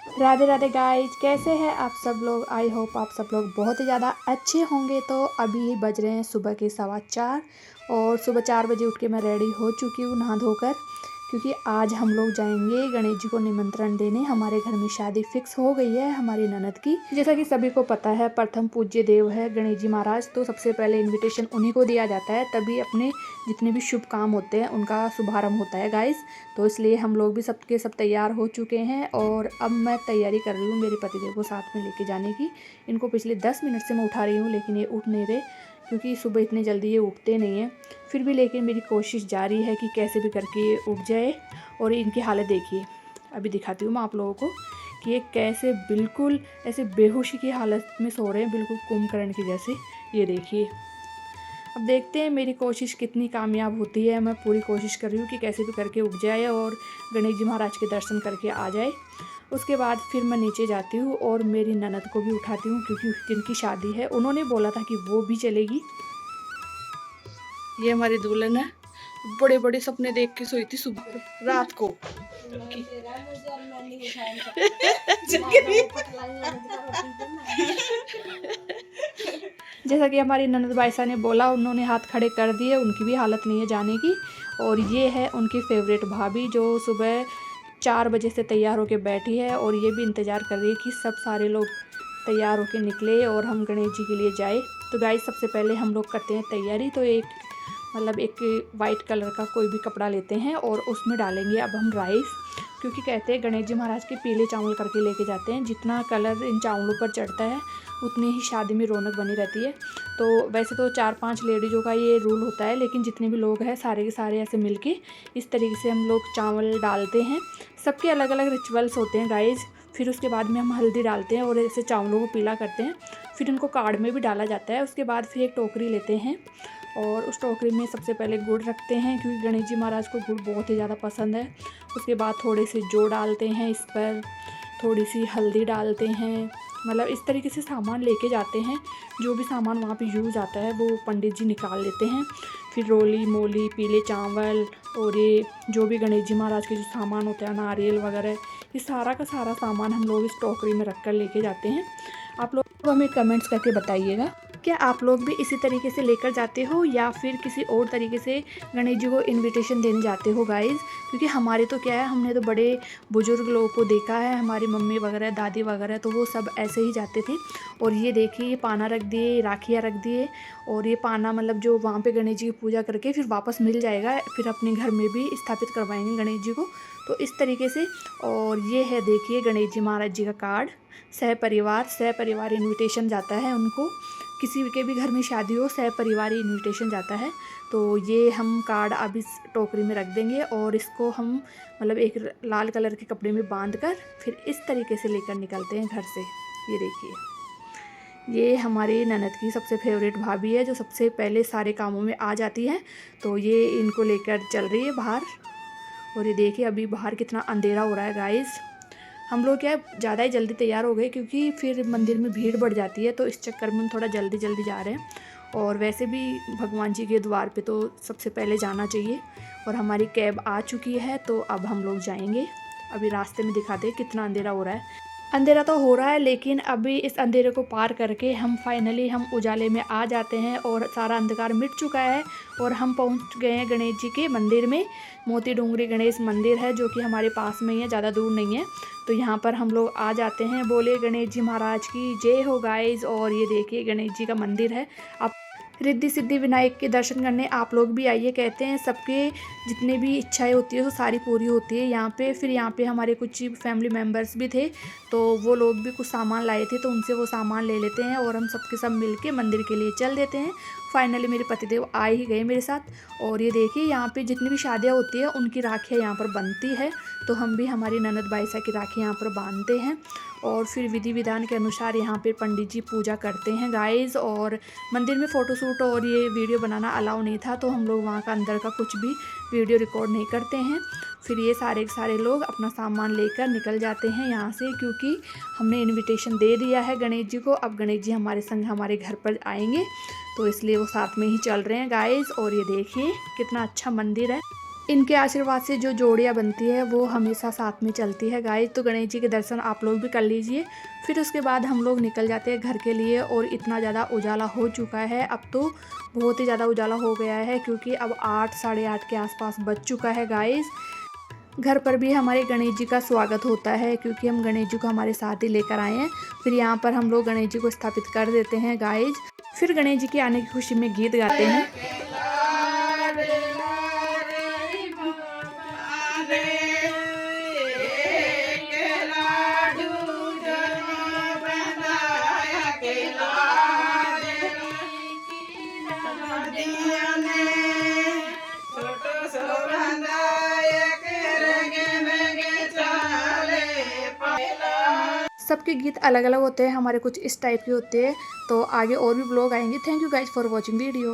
Radhe Radhe guys, कैसे हैं आप सब लोग। आई होप आप सब लोग बहुत ही ज़्यादा अच्छे होंगे। तो अभी बज रहे हैं सुबह के 4:15 और सुबह 4 बजे उठ के मैं रेडी हो चुकी हूँ नहा धोकर, क्योंकि आज हम लोग जाएंगे गणेश जी को निमंत्रण देने। हमारे घर में शादी फिक्स हो गई है हमारी ननद की। जैसा कि सभी को पता है, प्रथम पूज्य देव है गणेश जी महाराज, तो सबसे पहले इन्विटेशन उन्हीं को दिया जाता है, तभी अपने जितने भी शुभ काम होते हैं उनका शुभारंभ होता है गाइस। तो इसलिए हम लोग भी सबके सब तैयार हो चुके हैं और अब मैं तैयारी कर रही हूँ मेरे पतिदेव को साथ में लेके जाने की। इनको पिछले 10 मिनट से मैं उठा रही हूँ, लेकिन ये उठ नहीं रहे, क्योंकि सुबह इतने जल्दी ये उठते नहीं हैं। फिर भी लेकिन मेरी कोशिश जारी है कि कैसे भी करके ये उठ जाए। और इनकी हालत देखिए, अभी दिखाती हूँ मैं आप लोगों को कि ये कैसे बिल्कुल ऐसे बेहोशी की हालत में सो रहे हैं, बिल्कुल कुंभकर्ण की जैसे। ये देखिए, अब देखते हैं मेरी कोशिश कितनी कामयाब होती है। मैं पूरी कोशिश कर रही हूँ कि कैसे भी करके उग जाए और गणेश जी महाराज के दर्शन करके आ जाए। उसके बाद फिर मैं नीचे जाती हूँ और मेरी ननद को भी उठाती हूँ, क्योंकि जिनकी शादी है उन्होंने बोला था कि वो भी चलेगी। ये हमारी दुल्हन है, बड़े बड़े सपने देख के सोई थी सुबह रात को। जैसा कि हमारी ननद बाईसा ने बोला, उन्होंने हाथ खड़े कर दिए, उनकी भी हालत नहीं है जाने की। और ये है उनकी फेवरेट भाभी, जो सुबह 4 बजे से तैयार होकर बैठी है और ये भी इंतज़ार कर रही है कि सब सारे लोग तैयार होकर निकले और हम गणेश जी के लिए जाए। तो गाइस, सबसे पहले हम लोग करते हैं तैयारी। तो एक वाइट कलर का कोई भी कपड़ा लेते हैं और उसमें डालेंगे अब हम राइस, क्योंकि कहते हैं गणेश जी महाराज के पीले चावल करके लेके जाते हैं। जितना कलर इन चावलों पर चढ़ता है उतनी ही शादी में रौनक बनी रहती है। तो वैसे तो 4-5 लेडीज़ों का ये रूल होता है, लेकिन जितने भी लोग हैं सारे के सारे ऐसे मिलके इस तरीके से हम लोग चावल डालते हैं। सबके अलग अलग रिचुअल्स होते हैं गाइज। फिर उसके बाद में हम हल्दी डालते हैं और ऐसे चावलों को पीला करते हैं। फिर उनको कार्ड में भी डाला जाता है। उसके बाद फिर एक टोकरी लेते हैं और उस टोकरी में सबसे पहले गुड़ रखते हैं, क्योंकि गणेश जी महाराज को गुड़ बहुत ही ज़्यादा पसंद है। उसके बाद थोड़े से जौ डालते हैं, इस पर थोड़ी सी हल्दी डालते हैं। मतलब इस तरीके से सामान लेके जाते हैं। जो भी सामान वहाँ पे यूज़ आता है वो पंडित जी निकाल लेते हैं। फिर रोली मोली, पीले चावल और ये जो भी गणेश जी महाराज के जो सामान होता है, नारियल वगैरह, ये सारा का सारा सामान हम लोग इस टोकरी में रख कर लेके जाते हैं। आप लोग हमें कमेंट्स करके बताइएगा, क्या आप लोग भी इसी तरीके से लेकर जाते हो या फिर किसी और तरीके से गणेश जी को इनविटेशन देने जाते हो गाइज़। क्योंकि हमारे तो क्या है, हमने तो बड़े बुजुर्ग लोगों को देखा है, हमारी मम्मी वगैरह, दादी वगैरह, तो वो सब ऐसे ही जाते थे। और ये देखिए, ये पाना रख दिए, राखियाँ रख दिए, और ये पाना मतलब जो वहाँ पे गणेश जी की पूजा करके फिर वापस मिल जाएगा, फिर अपने घर में भी स्थापित करवाएंगे गणेश जी को। तो इस तरीके से। और ये है देखिए गणेश जी महाराज जी का कार्ड। सह परिवार इन्विटेशन जाता है उनको। किसी के भी घर में शादी हो, सह परिवार इन्विटेशन जाता है। तो ये हम कार्ड अब इस टोकरी में रख देंगे और इसको हम मतलब एक लाल कलर के कपड़े में बांध कर फिर इस तरीके से लेकर निकलते हैं घर से। ये देखिए, ये हमारी ननद की सबसे फेवरेट भाभी है, जो सबसे पहले सारे कामों में आ जाती है। तो ये इनको लेकर चल रही है बाहर। और ये देखिए, अभी बाहर कितना अंधेरा हो रहा है गाइस। हम लोग क्या ज़्यादा ही जल्दी तैयार हो गए, क्योंकि फिर मंदिर में भीड़ बढ़ जाती है, तो इस चक्कर में हम थोड़ा जल्दी जल्दी जा रहे हैं। और वैसे भी भगवान जी के द्वार पे तो सबसे पहले जाना चाहिए। और हमारी कैब आ चुकी है, तो अब हम लोग जाएंगे। अभी रास्ते में दिखाते हैं कितना अंधेरा हो रहा है। अंधेरा तो हो रहा है, लेकिन अभी इस अंधेरे को पार करके हम फाइनली उजाले में आ जाते हैं और सारा अंधकार मिट चुका है। और हम पहुंच गए हैं गणेश जी के मंदिर में। मोती डोंगरी गणेश मंदिर है, जो कि हमारे पास में ही है, ज़्यादा दूर नहीं है। तो यहाँ पर हम लोग आ जाते हैं। बोले गणेश जी महाराज की जय हो गाइज। और ये देखिए गणेश जी का मंदिर है। आप रिद्धि सिद्धि विनायक के दर्शन करने आप लोग भी आइए। कहते हैं सबके जितने भी इच्छाएं होती है वो सारी पूरी होती है यहाँ पे। फिर यहाँ पे हमारे कुछ फैमिली मेम्बर्स भी थे, तो वो लोग भी कुछ सामान लाए थे, तो उनसे वो सामान ले लेते हैं और हम सबके सब मिल के मंदिर के लिए चल देते हैं। फाइनली मेरे पतिदेव आ ही गए मेरे साथ। और ये देखिए, यहाँ पे जितनी भी शादियाँ होती है उनकी राखियाँ यहाँ पर बनती है, तो हम भी हमारी ननद बाईसा की राखी यहाँ पर बांधते हैं। और फिर विधि विधान के अनुसार यहाँ पे पंडित जी पूजा करते हैं गाइज। और मंदिर में फ़ोटोशूट और ये वीडियो बनाना अलाउ नहीं था, तो हम लोग वहाँ का अंदर का कुछ भी वीडियो रिकॉर्ड नहीं करते हैं। फिर ये सारे के सारे लोग अपना सामान लेकर निकल जाते हैं यहाँ से, क्योंकि हमने इनविटेशन दे दिया है गणेश जी को। अब गणेश जी हमारे संग हमारे घर पर आएंगे, तो इसलिए वो साथ में ही चल रहे हैं गाइज। और ये देखिए कितना अच्छा मंदिर है। इनके आशीर्वाद से जो जोड़ियाँ बनती है वो हमेशा साथ में चलती है गाइस। तो गणेश जी के दर्शन आप लोग भी कर लीजिए। फिर उसके बाद हम लोग निकल जाते हैं घर के लिए। और इतना ज़्यादा उजाला हो चुका है, अब तो बहुत ही ज़्यादा उजाला हो गया है, क्योंकि अब 8 साढ़े 8 के आसपास बज चुका है गाइस। घर पर भी हमारे गणेश जी का स्वागत होता है, क्योंकि हम गणेश जी को हमारे साथ ही लेकर आए हैं। फिर यहाँ पर हम लोग गणेश जी को स्थापित कर देते हैं गाइस। फिर गणेश जी के आने की खुशी में गीत गाते हैं। सबके गीत अलग अलग होते हैं, हमारे कुछ इस टाइप के होते हैं। तो आगे और भी ब्लॉग आएंगे। Thank you guys for watching video.